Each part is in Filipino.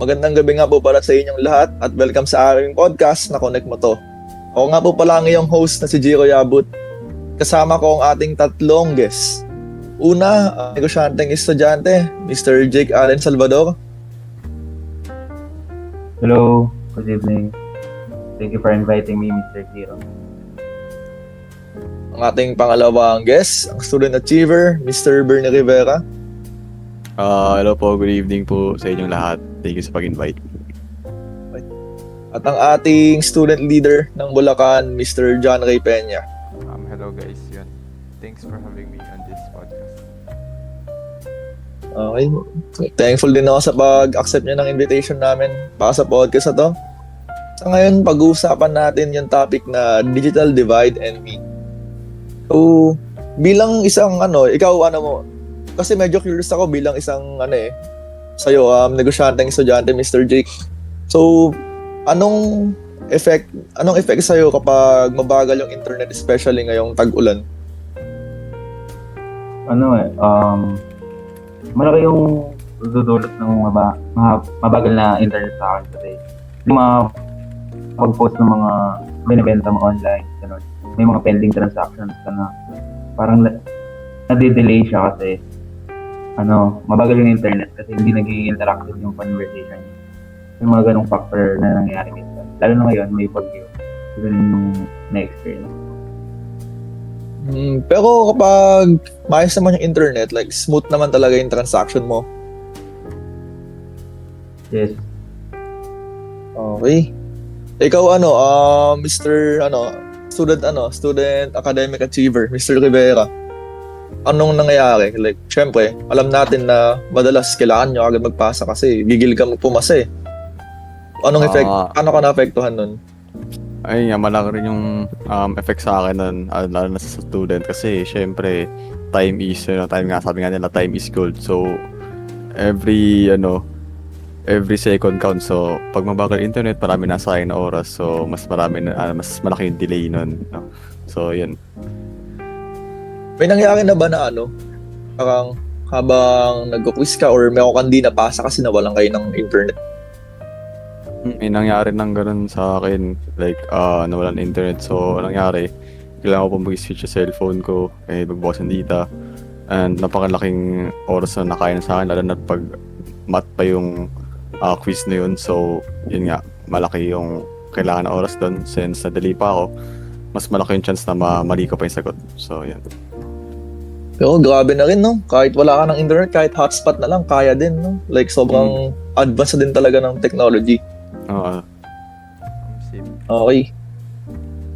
Magandang gabi nga po pala sa inyong lahat at welcome sa aming podcast na Connect Mo To. Ako nga po pala ang iyong host na si Jiro Yabut. Kasama ko ang ating tatlong guests. Una, ang negosyanteng estudyante, Mr. Jake Allen Salvador. Hello, good evening. Thank you for inviting me, Mr. Jiro. Ang ating pangalawang guest, ang student achiever, Mr. Bernie Rivera. Hello po, good evening po sa inyong lahat. Thank you sa pag-invite. At ang ating student leader ng Bulacan, Mr. John Ray Peña. Hello guys, yun. Thanks for having me on this podcast. Okay. Thankful din ako sa pag-accept niya ng invitation namin para sa podcast na to. Sa ngayon, pag-uusapan natin yung topic na digital divide and me. So, bilang isang ikaw mo, kasi medyo curious ako bilang isang sa'yo, negosyanteng estudyante, Mr. Jake. So, anong effect sa'yo kapag mabagal yung internet, especially ngayong tag-ulan? Malaki yung dudulot ng mabagal na internet sa akin kasi yung mga pag-post ng mga binibenta mo online, ganun. May mga pending transactions ka na parang nade-delay siya kasi mabagal yung internet kasi hindi nagiging interactive yung conversation. Yung mga ganong factor na nangyayari minsan. Lalo na ngayon, may bagyo. Ganun yung na-experience. Pero kapag maayos naman yung internet, like smooth naman talaga yung transaction mo. Yes. Okay. Ikaw Mr. Student academic achiever, Mr. Rivera. Anong nangyayari? Like, syempre, alam natin na madalas kailangan nyo agad magpasa kasi gigil ka pumasa eh. Anong effect? Paano ka naapektuhan nun? Ayun nga, malaki rin yung effect sa akin nun, lalo na sa student kasi syempre, time is, sabi nga nila, time is gold. So, every second counts. So, pag mabagal internet, marami nasayang na oras. So, mas malaki yung delay nun. No? So, yun. May nangyari na ba na parang habang nagko-quiz ka or may kang di napasa kasi nawalan kayo ng internet? May nangyari nang ganun sa akin. Like, nawalan ng internet. So, nangyari, kailangan ko pong mag-switch sa cellphone ko, magbukas ng data. And napakalaking oras na nakain sa akin, lalo na pag math pa yung quiz na yun. So, yun nga, malaki yung kailangan na oras doon. Since nadali pa ako, mas malaki yung chance na mali ko pa yung sagot. So, yan. Pero grabe na rin, no? Kahit wala ka ng internet, kahit hotspot na lang, kaya din, no? Like, sobrang advanced na din talaga ng technology. Oo. Okay.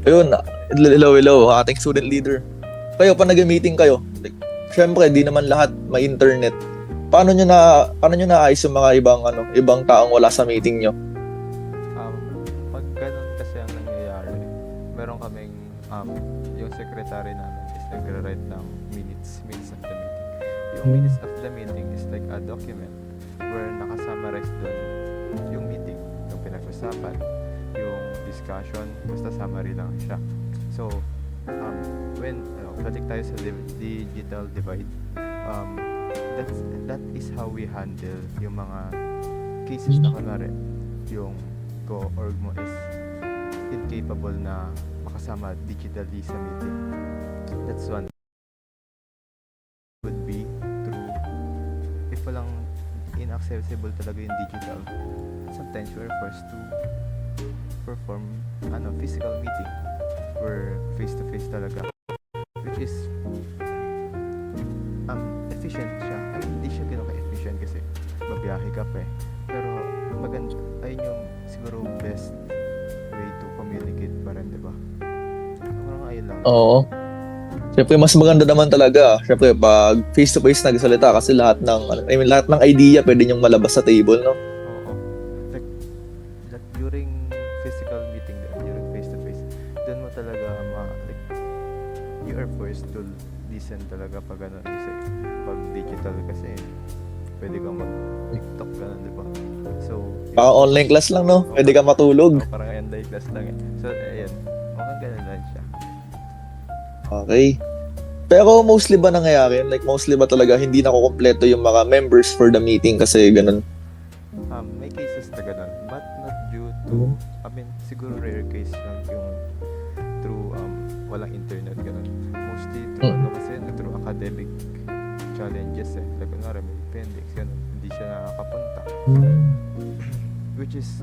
Ayun, hello, ating student leader. Kayo, pa nag-meeting kayo, like, syempre, di naman lahat may internet. Paano nyo naayos yung mga ibang taong wala sa meeting nyo? Pag ganun kasi ang nangyayari, meron kaming, yung secretary namin is nagre-write ng minutes of the meeting. Yung minutes of the meeting is like a document where nakasummarize doon yung meeting, yung pinag-usapan, yung discussion, basta summary lang siya. So, when balik tayo sa digital divide, that is how we handle yung mga cases na kunwari yung co-org mo is incapable na makasama digitally sa meeting. That's one. Would be through if walang inaccessible talaga yung digital, sometimes we're forced to perform physical meeting or face-to-face talaga, which is efficient siya. Hindi siya gano'n ka-efficient kasi babiyahe ka pa eh. Pero maganda, ayun yung siguro best way to communicate pa rin, diba? Parang ayun lang. Oo. Siyempre, mas maganda naman talaga. Siyempre, pag face-to-face nagsalita kasi lahat ng idea pwede niyong malabas sa table, no? Oo. Like during physical meeting, during face-to-face, doon mo talaga you are forced to listen talaga pag kasi pag digital kasi pwede kang mag-TikTok ka na, diba? So, Parang online class lang, no? Pwede ka matulog. parang online class lang eh. So, ayan. Mukhang ganun lang siya. Okay. Pero mostly ba nangyayari? Like, mostly ba talaga hindi nakukompleto yung mga members for the meeting kasi ganun? May cases I mean, siguro rare case lang yung through walang internet, ganun. Mostly through kasi through academic challenges eh. Like kunwari may appendix, ganun. Hindi siya nakakapunta. Which is,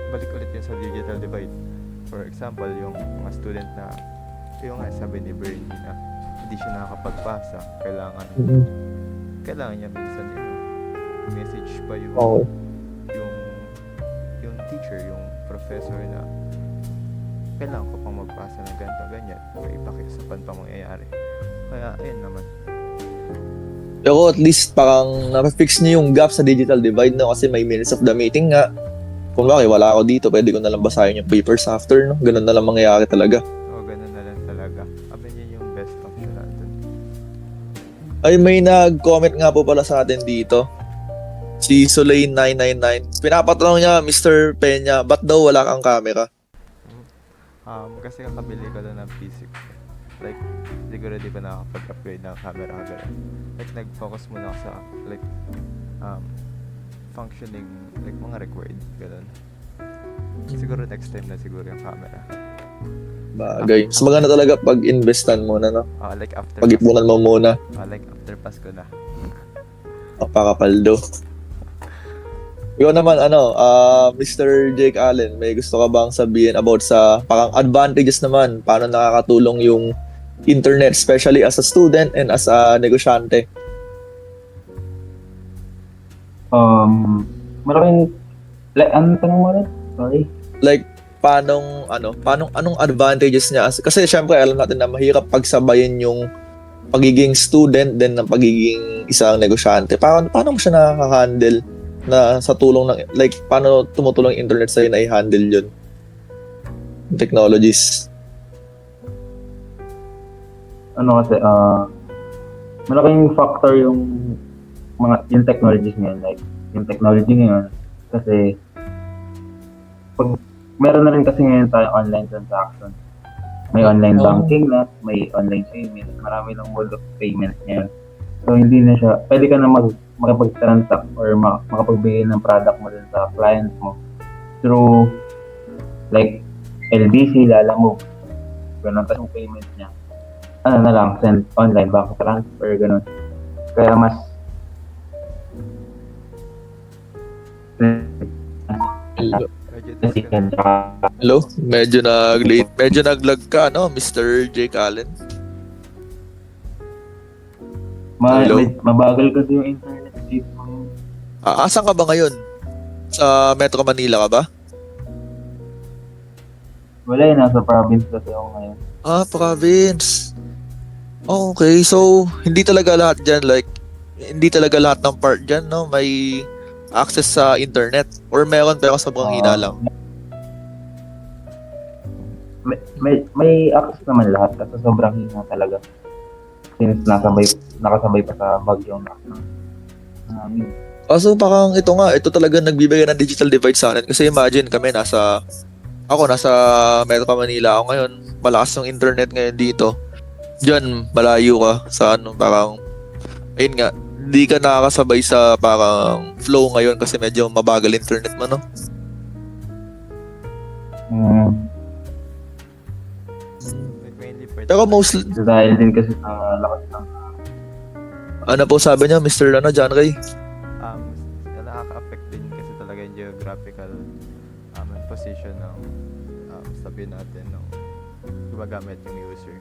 balik ulit yun sa digital divide. For example, yung mga student na, yung nga sabi ni Bernie na hindi siya nakakapagpasa, kailangan niya minsan message pa yung Oo. yung teacher, yung professor na kailangan ko pang magpasa ng ganito, ganyan. May pakiusapan pa mangyayari. Kaya, ayun naman. Pero at least parang na-fix niyo yung gap sa digital divide, no? Kasi may minutes of the meeting nga. Kung bakit wala ako dito, pwede ko na lang basahin yung papers after, no? Ganun na lang mangyayari talaga. O, ganun na lang talaga. Amin yun yung best option natin. Ay, may nag-comment nga po pala sa atin dito. Si Solay999. Pinapatanong niya, Mr. Peña, ba't daw wala kang camera? Kasi kakabili ko lang ng PC ko. Like, siguro di pa nakakapag-upgrade ng camera ka ganun. Like, nag-focus muna ako sa, like, functioning, like, mga record, ganun. Siguro next time na siguro yung camera. Bagay. Mas maganda talaga pag investan muna, no? Like, after Pag-ipunan mo muna. like, after Pasko na. Pakapaldo. Ikaw naman, Mr. Jake Allen, may gusto ka bang sabihin about sa parang advantages naman? Paano nakakatulong yung internet, especially as a student and as a negosyante? Maraming, like, anong tanong mo rin? Sorry. Like, anong advantages niya? Kasi syempre, alam natin na mahirap pagsabayin yung pagiging student din ng pagiging isang negosyante. Paano mo siya nakaka-handle na sa tulong ng, like, paano tumutulong yung internet sa'yo na i-handle yun? Technologies. Ano kasi, malaking factor yung yung technologies ngayon, like, yung technology ngayon, kasi, pag, meron na rin kasi ngayon tayo online transaction. May online banking na, may online payment, marami ng mode of payment ngayon. So, hindi na siya, pwede ka na makapag-transact or makapagbigay ng product mo din sa client mo through, like, LBC, Lalamove, ganun, tapos yung payment niya. Ano na lang, send online, bank transfer, ganun. Kaya mas, Hello? Medyo nag-lag ka, no, Mr. Jake Allen? Hello? mabagal kasi yung internet dito. Asan ka ba ngayon? Sa Metro Manila ka ba? Wala yun, nasa province kasi ako ngayon. Province. Okay, so hindi talaga lahat dyan, like, hindi talaga lahat ng part dyan, no, may access sa internet, or meron pero sobrang hina lang. May access naman lahat kasi sobrang hina talaga. Since nakasabay pa sa bagyong namin. So parang ito talaga nagbibigay ng digital divide sa atin, kasi imagine kami nasa Metro Manila ako ngayon, malakas yung internet ngayon dito. Diyan, malayo ka sa parang, ayun nga, hindi ka nakakasabay sa parang flow ngayon kasi medyo mabagal internet mo, no? Like, mainly Pero mostly, Dahil din kasi sa lakas ng ano po sabi niya, Mr. John Ray? nakaka-affect din kasi talaga yung geographical position ng sabihin natin ng gumagamit yung user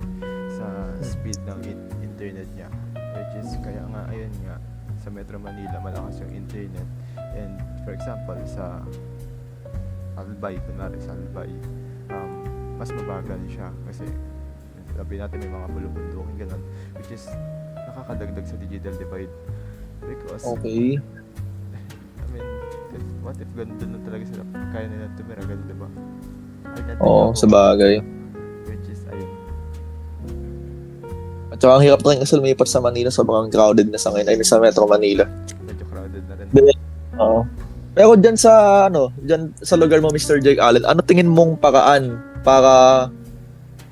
sa speed ng internet niya, which is kaya nga ayun nga sa Metro Manila malakas yung internet, and for example sa Albay, mas mabagal siya kasi sabihin natin may mga bulubundukin ganun, which is nakakadagdag sa digital divide because Okay. I mean, what if ganun na talaga sila kaya nila tumira, ganun, diba? Oo, sa bagay. Which is, ayun. At saka ang hirap na rin kasi lumipat sa Manila, sobrang crowded na sa ngayon, ay sa Metro Manila. Medyo crowded na rin. Oo. Pero dyan sa lugar mo, Mr. Jake Allen, ano tingin mong paraan para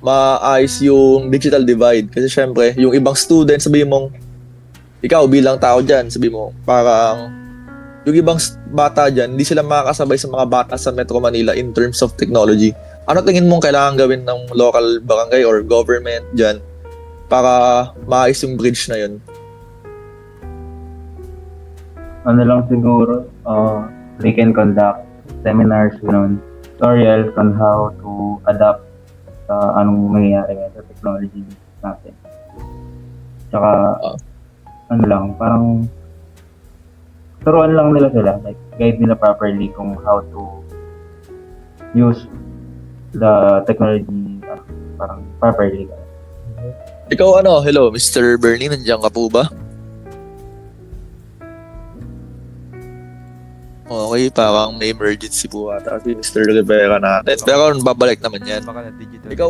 maayos yung digital divide? Kasi syempre, yung ibang student, sabihin mong, ikaw bilang tao dyan, sabihin mo, parang yung ibang bata dyan, hindi sila makakasabay sa mga bata sa Metro Manila in terms of technology. Ano tingin mong kailangan gawin ng local barangay or government dyan para maayos yung bridge na yun? Ano lang siguro, they can conduct seminars, tutorials on how to adapt sa anong nangyayari ngayon sa technology natin. Tsaka, ano lang, parang turuan lang nila sila, like guide nila properly kung how to use the technology parang properly. Ikaw hello, Mr. Bernie, nandiyan ka po ba? Okay, parang may emergency po ata si Mr. Rivera natin. Pero babalik naman yan. Baka na digital. Ikaw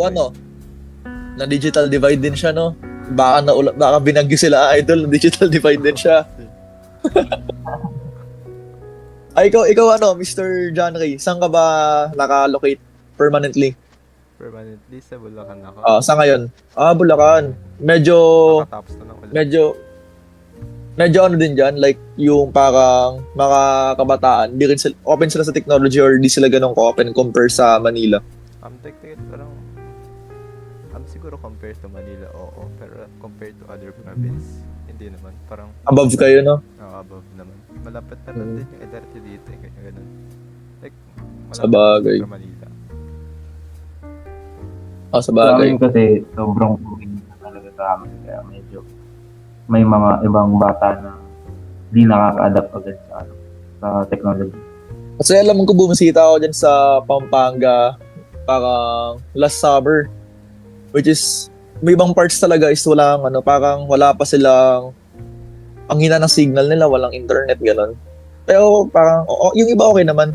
na digital divide din siya, no? Baka binagyo sila idol, digital divide din siya. Ay, ikaw Mr. John Ray, saan ka ba naka-locate permanently? Permanently sa Bulacan ako. Sa ngayon? Bulacan. Medyo Nakatapos na ng ulan. medyo ano din dyan, like yung parang mga kabataan, di rin sila, open sila sa technology or di sila ganun ka-open compare sa Manila. Technically, parang siguro compared to Manila, oo. Pero compared to other province, hindi naman. Parang Above kayo, no? above naman. Malapit na lang din yung LRT dito. Kaya ganun. Like, Sa bagay. sa Manila. Sa Sa bagay. amin kasi sobrang moving na talaga sa amin, kaya medyo may mga ibang bata na di nakaka-adapt agad sa technology. Kasi alam ko bumisita ako dyan sa Pampanga parang last summer, which is may ibang parts talaga is walang parang wala pa silang ang hina ng signal nila, walang internet gano'n. Pero parang yung iba okay naman.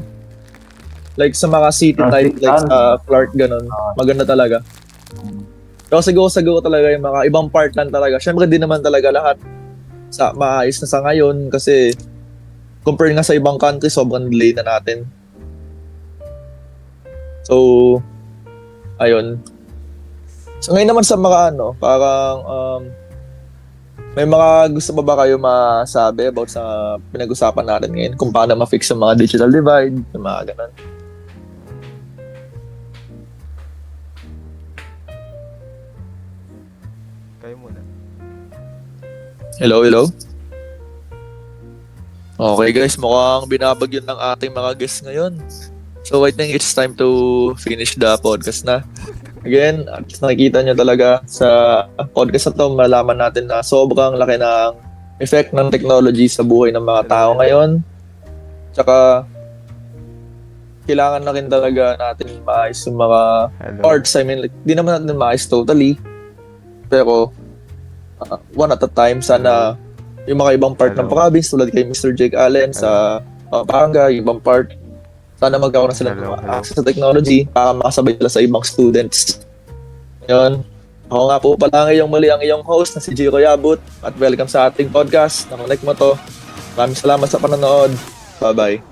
Like sa mga city type like sa Clark gano'n, maganda talaga. Pero siguro talaga yung mga ibang part lang talaga. Syempre di naman talaga lahat sa maayos na sa ngayon kasi compare nga sa ibang country, sobrang delay na natin. So, ayun. So ngayon naman sa mga parang may mga gusto pa ba kayo masabi about sa pinag-usapan natin ngayon? Kung paano ma-fix yung mga digital divide, yung mga ganun. Kayo muna. Hello? Okay guys, mukhang binabagyan ng ating mga guests ngayon. So I think it's time to finish the podcast na. Again, at nakikita nyo talaga sa podcast na to, malaman natin na sobrang laki ng effect ng technology sa buhay ng mga tao ngayon. Tsaka, kailangan na rin talaga natin maayos yung mga Hello. parts. I mean, like, di naman natin maayos totally. Pero, one at a time, sana yung mga ibang part ng Hello. province, tulad kay Mr. Jake Allen sa Pampanga, yung ibang part, sana magkaroon na sila Hello. ng access sa technology para makasabay sila sa ibang students. Yun. Ako nga po pala ngayong muli ang iyong host na si Jiro Yabut at welcome sa ating podcast. Nakonect mo to. Maraming salamat sa panonood. Bye-bye.